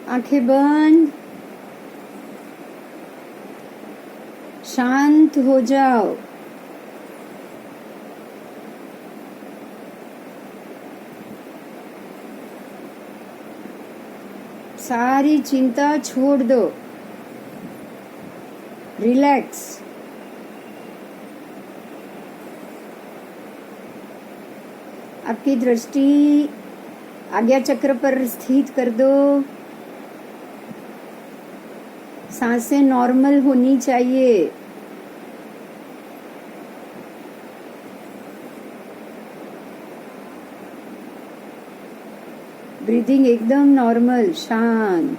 आंखें बंद, शांत हो जाओ। सारी चिंता छोड़ दो, रिलैक्स। आपकी दृष्टि आज्ञा चक्र पर स्थित कर दो। सांसें नॉर्मल होनी चाहिए। ब्रीदिंग एकदम नॉर्मल, शांत।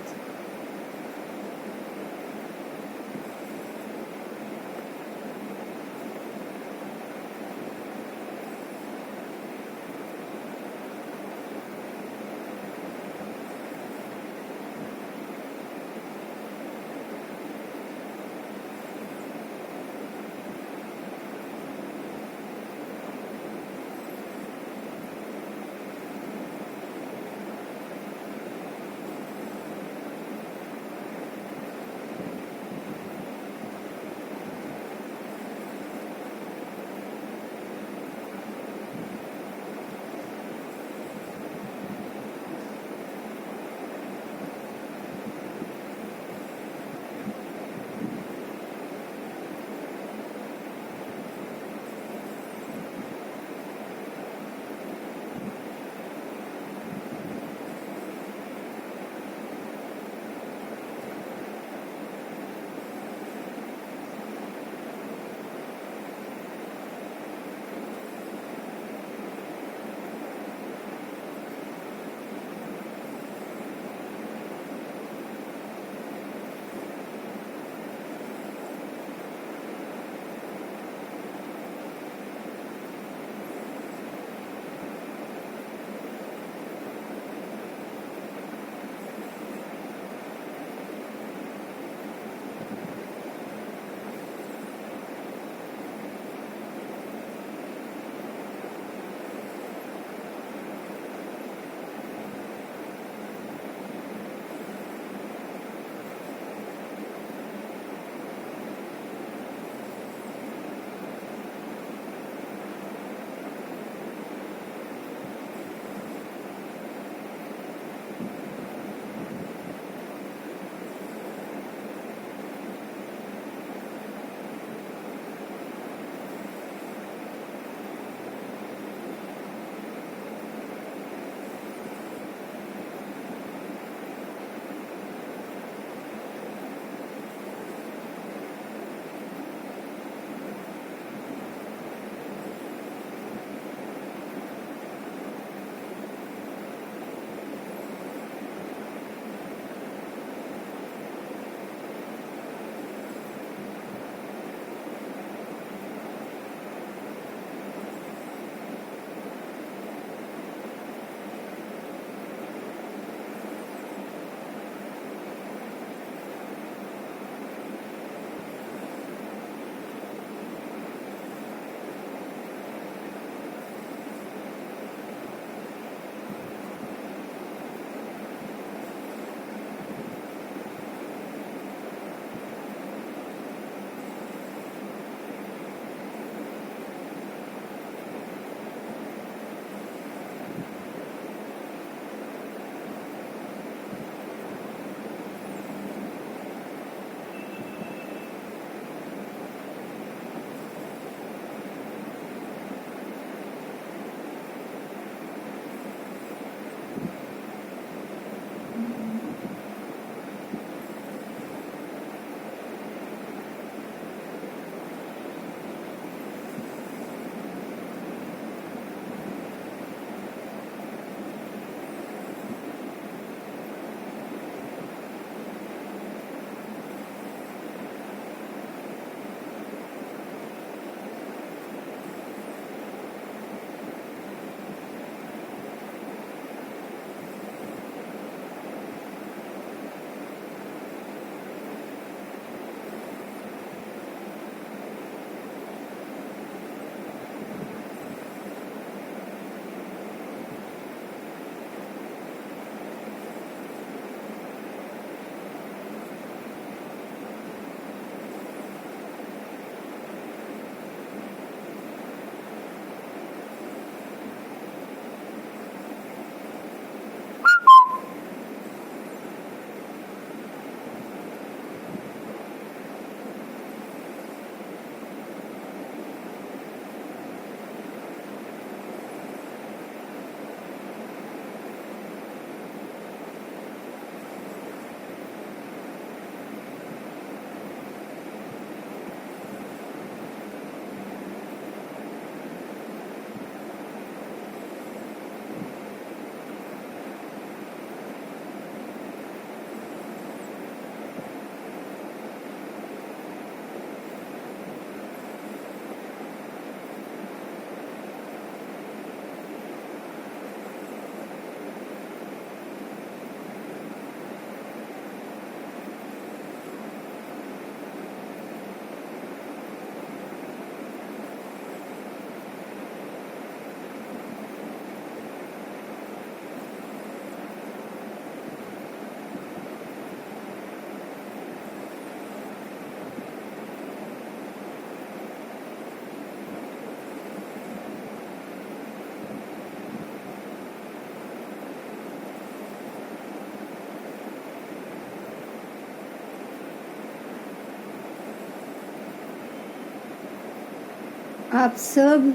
आप सब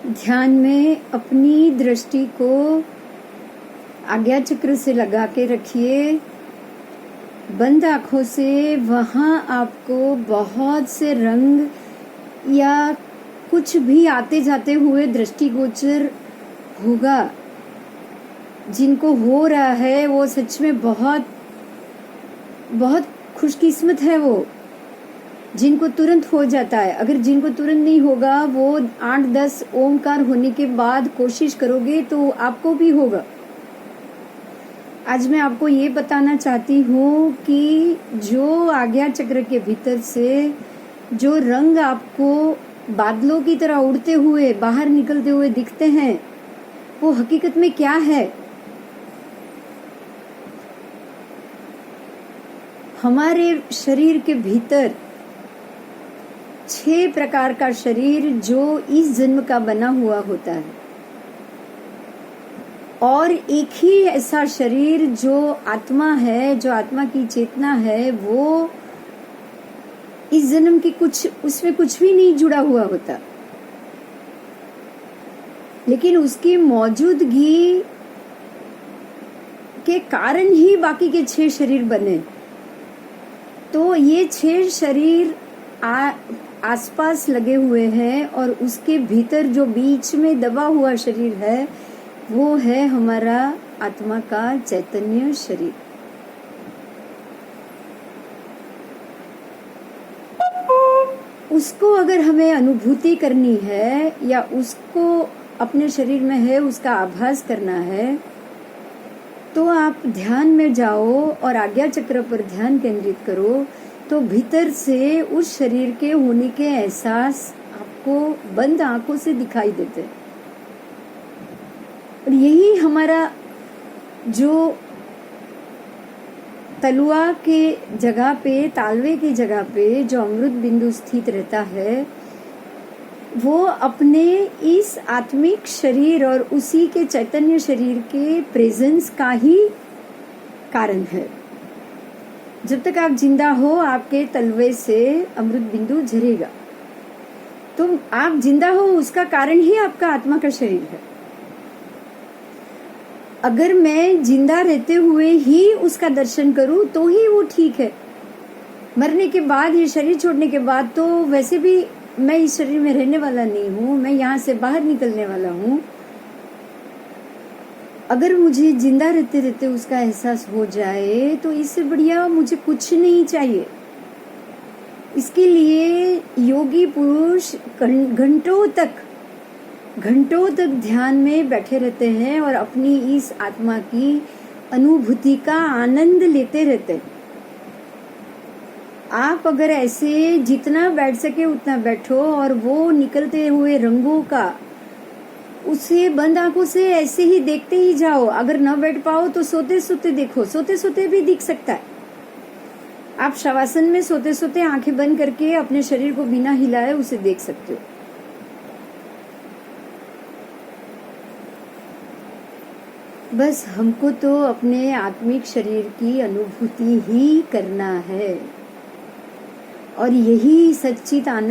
ध्यान में अपनी दृष्टि को आज्ञा चक्र से लगा के रखिए। बंद आंखों से वहां आपको बहुत से रंग या कुछ भी आते जाते हुए दृष्टिगोचर होगा। जिनको हो रहा है वो सच में बहुत बहुत खुशकिस्मत है वो, जिनको तुरंत हो जाता है। अगर जिनको तुरंत नहीं होगा, वो 8-10 ओमकार होने के बाद कोशिश करोगे तो आपको भी होगा। आज मैं आपको ये बताना चाहती हूँ कि जो आज्ञा चक्र के भीतर से जो रंग आपको बादलों की तरह उड़ते हुए बाहर निकलते हुए दिखते हैं, वो हकीकत में क्या है? हमारे शरीर के भीतर 6 प्रकार का शरीर जो इस जन्म का बना हुआ होता है, और एक ही ऐसा शरीर जो आत्मा है, जो आत्मा की चेतना है, वो इस जन्म की उसमें कुछ भी नहीं जुड़ा हुआ होता, लेकिन उसकी मौजूदगी के कारण ही बाकी के 6 शरीर बने। तो ये 6 शरीर आसपास लगे हुए हैं, और उसके भीतर जो बीच में दबा हुआ शरीर है, वो है हमारा आत्मा का चैतन्य शरीर। उसको अगर हमें अनुभूति करनी है या उसको अपने शरीर में है उसका आभास करना है, तो आप ध्यान में जाओ और आज्ञा चक्र पर ध्यान केंद्रित करो, तो भीतर से उस शरीर के होने के एहसास आपको बंद आंखों से दिखाई देते। और यही हमारा जो तलुआ के जगह पे, तालवे की जगह पे जो अमृत बिंदु स्थित रहता है, वो अपने इस आत्मिक शरीर और उसी के चैतन्य शरीर के प्रेजेंस का ही कारण है। जब तक आप जिंदा हो, आपके तलवे से अमृत बिंदु झरेगा। तो आप जिंदा हो, उसका कारण ही आपका आत्मा का शरीर है। अगर मैं जिंदा रहते हुए ही उसका दर्शन करूं तो ही वो ठीक है। मरने के बाद, ये शरीर छोड़ने के बाद, तो वैसे भी मैं इस शरीर में रहने वाला नहीं हूं, मैं यहाँ से बाहर निकलने वाला हूं। अगर मुझे जिंदा रहते रहते उसका एहसास हो जाए तो इससे बढ़िया मुझे कुछ नहीं चाहिए। इसके लिए योगी पुरुष घंटों तक ध्यान में बैठे रहते हैं और अपनी इस आत्मा की अनुभूति का आनंद लेते रहते हैं। आप अगर ऐसे जितना बैठ सके उतना बैठो, और वो निकलते हुए रंगों का उसे बंद आंखों से ऐसे ही देखते ही जाओ। अगर न बैठ पाओ तो सोते सोते देखो, सोते सोते भी दिख सकता है। आप शवासन में सोते सोते आंखें बंद करके अपने शरीर को बिना हिलाए उसे देख सकते हो। बस हमको तो अपने आत्मिक शरीर की अनुभूति ही करना है, और यही सच्चित आनंद